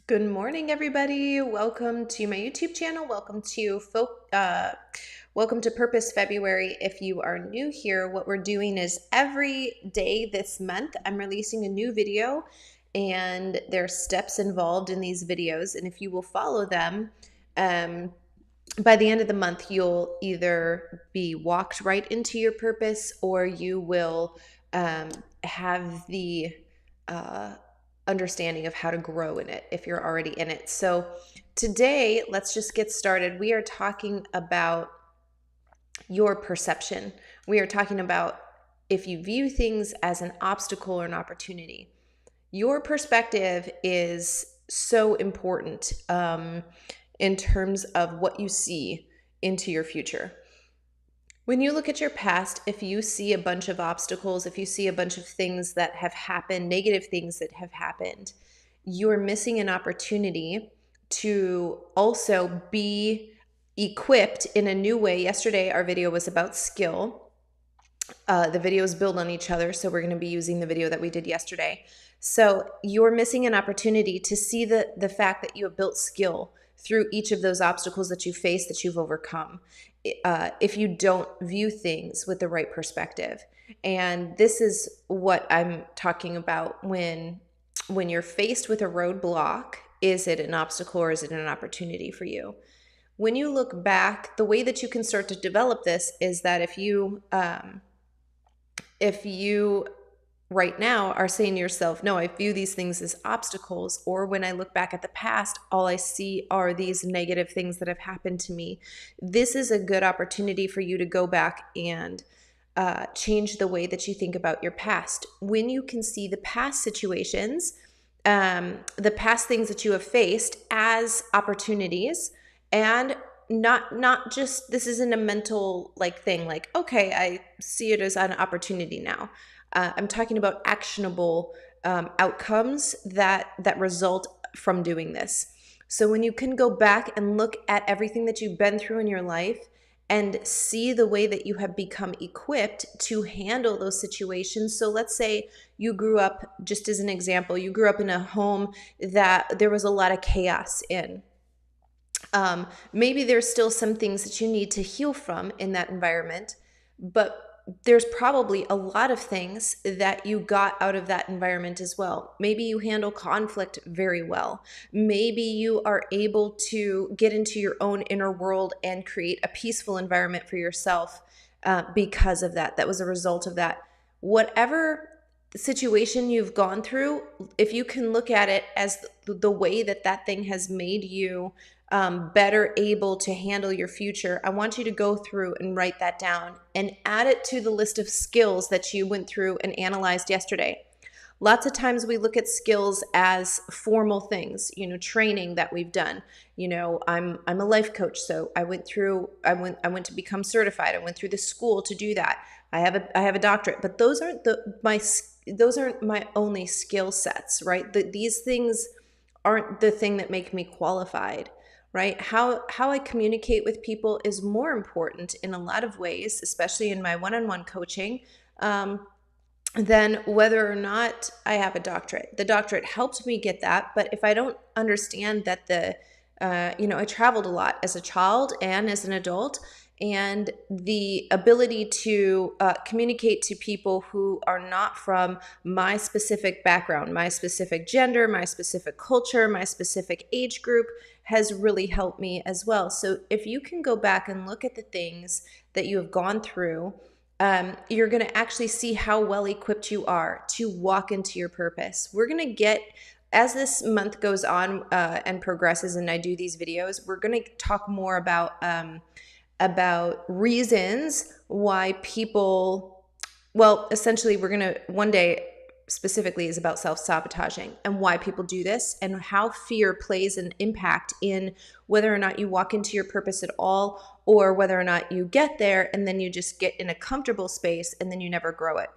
Good morning, everybody. Welcome to my YouTube channel. Welcome to Purpose February. If you are new here, what we're doing is every day this month, I'm releasing a new video, and there are steps involved in these videos. And if you will follow them, by the end of the month, you'll either be walked right into your purpose, or you will have the understanding of how to grow in it if you're already in it. So today, let's just get started. We are talking about your perception. We are talking about if you view things as an obstacle or an opportunity. Your perspective is so important in terms of what you see into your future. When you look at your past, if you see a bunch of obstacles, if you see a bunch of things that have happened, negative things that have happened, you're missing an opportunity to also be equipped in a new way. Yesterday, our video was about skill. The videos build on each other, so we're going to be using the video that we did yesterday. So you're missing an opportunity to see the fact that you have built skill through each of those obstacles that you face, that you've overcome, if you don't view things with the right perspective. And this is what I'm talking about when you're faced with a roadblock. Is it an obstacle or is it an opportunity for you? When you look back, the way that you can start to develop this is that if you right now are saying to yourself, no, I view these things as obstacles, or when I look back at the past, all I see are these negative things that have happened to me, this is a good opportunity for you to go back and change the way that you think about your past. When you can see the past situations, the past things that you have faced as opportunities, and not just, this isn't a mental thing like, okay, I see it as an opportunity now. I'm talking about actionable outcomes that result from doing this. So when you can go back and look at everything that you've been through in your life and see the way that you have become equipped to handle those situations. So let's say you grew up, just as an example, you grew up in a home that there was a lot of chaos in. Maybe there's still some things that you need to heal from in that environment, but there's probably a lot of things that you got out of that environment as well. Maybe you handle conflict very well. Maybe you are able to get into your own inner world and create a peaceful environment for yourself because of that. That was a result of that. Whatever situation you've gone through, if you can look at it as the way that thing has made you better able to handle your future, I want you to go through and write that down and add it to the list of skills that you went through and analyzed yesterday. Lots of times we look at skills as formal things, training that we've done. I'm a life coach, so I went to become certified. I went through the school to do that. I have a doctorate, but those aren't my only skill sets, right? These things aren't the thing that make me qualified. Right? How I communicate with people is more important in a lot of ways, especially in my one-on-one coaching, than whether or not I have a doctorate. The doctorate helped me get that, but if I don't understand that I traveled a lot as a child and as an adult, and the ability to communicate to people who are not from my specific background, my specific gender, my specific culture, my specific age group has really helped me as well. So if you can go back and look at the things that you have gone through, you're going to actually see how well equipped you are to walk into your purpose. We're going to get, as this month goes on and progresses and I do these videos, we're going to talk more about reasons why people, essentially we're going to, one day specifically is about self-sabotaging and why people do this and how fear plays an impact in whether or not you walk into your purpose at all, or whether or not you get there and then you just get in a comfortable space and then you never grow it.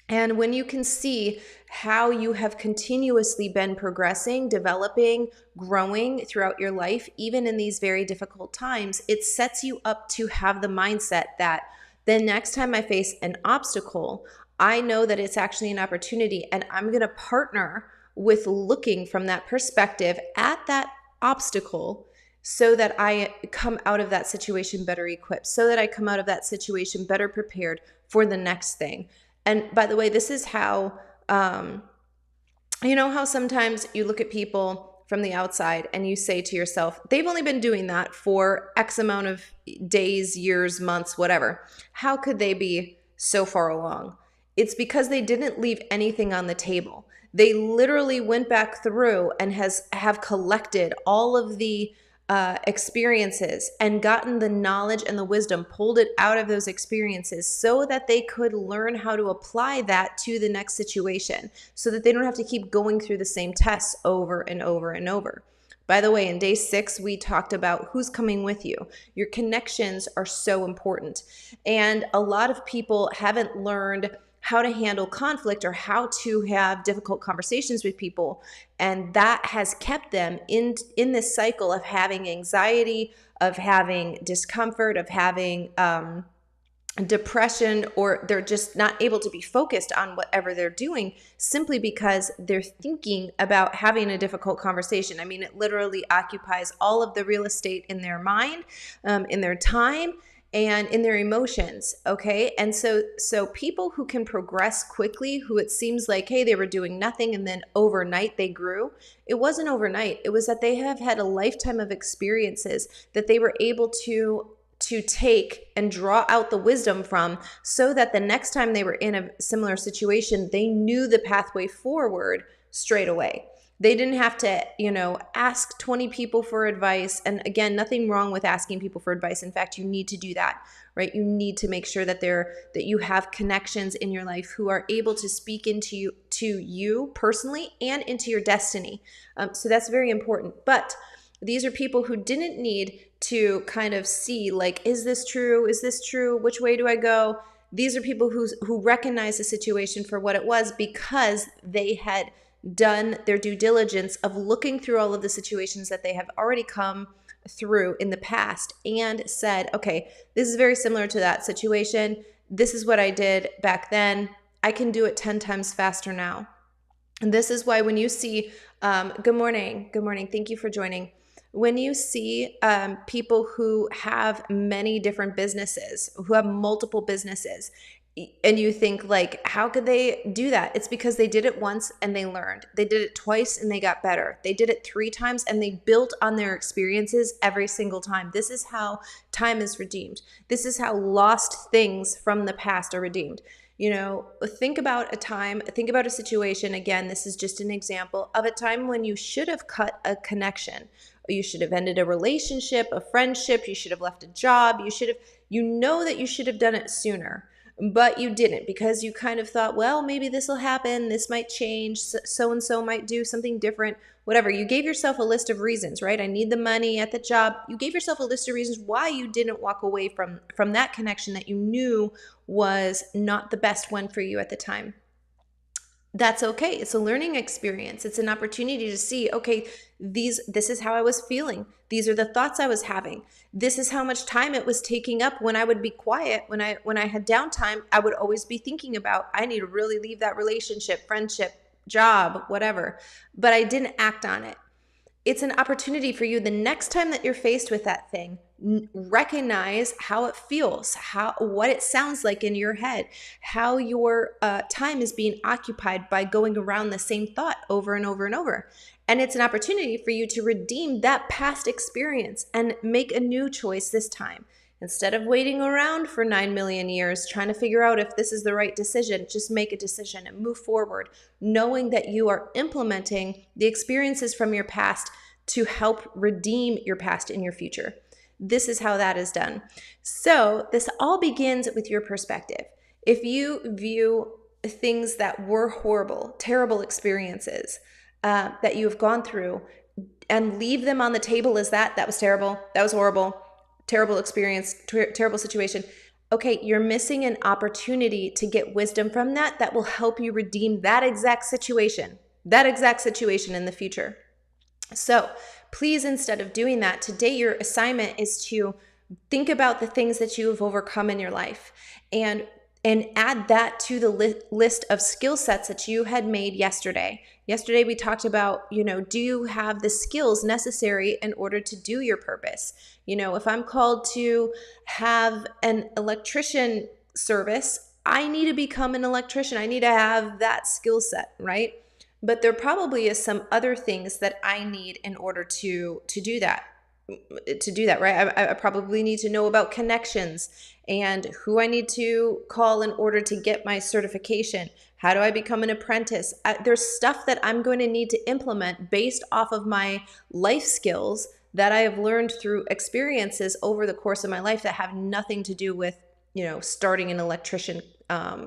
And when you can see how you have continuously been progressing, developing, growing throughout your life, even in these very difficult times, it sets you up to have the mindset that the next time I face an obstacle, I know that it's actually an opportunity, and I'm going to partner with looking from that perspective at that obstacle so that I come out of that situation better equipped, so that I come out of that situation better prepared for the next thing. And by the way, this is how, you know how sometimes you look at people from the outside and you say to yourself, they've only been doing that for X amount of days, years, months, whatever. How could they be so far along? It's because they didn't leave anything on the table. They literally went back through and have collected all of the experiences and gotten the knowledge and the wisdom, pulled it out of those experiences so that they could learn how to apply that to the next situation so that they don't have to keep going through the same tests over and over and over. By the way, in day 6, we talked about who's coming with you. Your connections are so important. And a lot of people haven't learned how to handle conflict or how to have difficult conversations with people. And that has kept them in this cycle of having anxiety, of having discomfort, of having depression, or they're just not able to be focused on whatever they're doing simply because they're thinking about having a difficult conversation. I mean, it literally occupies all of the real estate in their mind, in their time, and in their emotions, okay? And so people who can progress quickly, who it seems like, hey, they were doing nothing and then overnight they grew, it wasn't overnight. It was that they have had a lifetime of experiences that they were able to take and draw out the wisdom from, so that the next time they were in a similar situation, they knew the pathway forward straight away. They didn't have to, ask 20 people for advice. And again, nothing wrong with asking people for advice. In fact, you need to do that, right? You need to make sure that you have connections in your life who are able to speak into you personally and into your destiny. So that's very important. But these are people who didn't need to kind of see, like, is this true? Is this true? Which way do I go? These are people who recognize the situation for what it was because they had done their due diligence of looking through all of the situations that they have already come through in the past and said, okay, this is very similar to that situation. This is what I did back then. I can do it 10 times faster now. And this is why when you see, good morning, thank you for joining. When you see people who have many different businesses, who have multiple businesses, and you think, like, how could they do that? It's because they did it once and they learned. They did it twice and they got better. They did it 3 times and they built on their experiences every single time. This is how time is redeemed. This is how lost things from the past are redeemed. Think about a situation. Again, this is just an example of a time when you should have cut a connection. You should have ended a relationship, a friendship. You should have left a job. You should have done it sooner. But you didn't, because you kind of thought, well, maybe this will happen. This might change. So-and-so might do something different, whatever. You gave yourself a list of reasons, right? I need the money at the job. You gave yourself a list of reasons why you didn't walk away from that connection that you knew was not the best one for you at the time. That's okay. It's a learning experience. It's an opportunity to see, okay, this is how I was feeling. These are the thoughts I was having. This is how much time it was taking up when I would be quiet. When I had downtime, I would always be thinking about, I need to really leave that relationship, friendship, job, whatever. But I didn't act on it. It's an opportunity for you the next time that you're faced with that thing, recognize how it feels, what it sounds like in your head, how your time is being occupied by going around the same thought over and over and over. And it's an opportunity for you to redeem that past experience and make a new choice this time. Instead of waiting around for 9 million years trying to figure out if this is the right decision, just make a decision and move forward, knowing that you are implementing the experiences from your past to help redeem your past in your future. This is how that is done. So this all begins with your perspective. If you view things that were horrible, terrible experiences that you have gone through and leave them on the table as that was terrible, that was horrible, terrible experience, terrible situation. Okay, you're missing an opportunity to get wisdom from that will help you redeem that exact situation in the future. So please, instead of doing that, today your assignment is to think about the things that you have overcome in your life. And and add that to the list of skill sets that you had made yesterday. Yesterday, we talked about, do you have the skills necessary in order to do your purpose? If I'm called to have an electrician service, I need to become an electrician. I need to have that skill set, right? But there probably is some other things that I need in order to do that. Right? I probably need to know about connections and who I need to call in order to get my certification. How do I become an apprentice? There's stuff that I'm going to need to implement based off of my life skills that I have learned through experiences over the course of my life that have nothing to do with, starting an electrician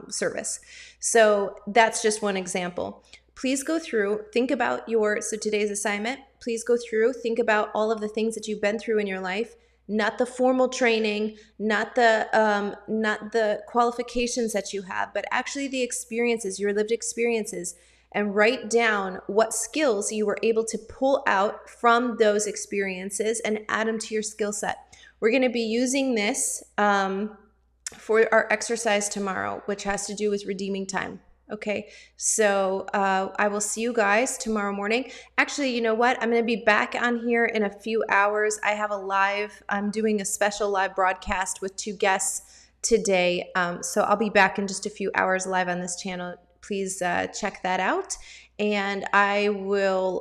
service. So that's just one example. Please go through, think about so today's assignment, please go through, think about all of the things that you've been through in your life, not the formal training, not the qualifications that you have, but actually the experiences, your lived experiences, and write down what skills you were able to pull out from those experiences and add them to your skill set. We're going to be using this for our exercise tomorrow, which has to do with redeeming time. Okay, so I will see you guys tomorrow morning. Actually, you know what? I'm going to be back on here in a few hours. I'm doing a special live broadcast with 2 guests today. So I'll be back in just a few hours live on this channel. Please check that out. And I will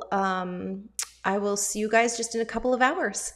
see you guys just in a couple of hours.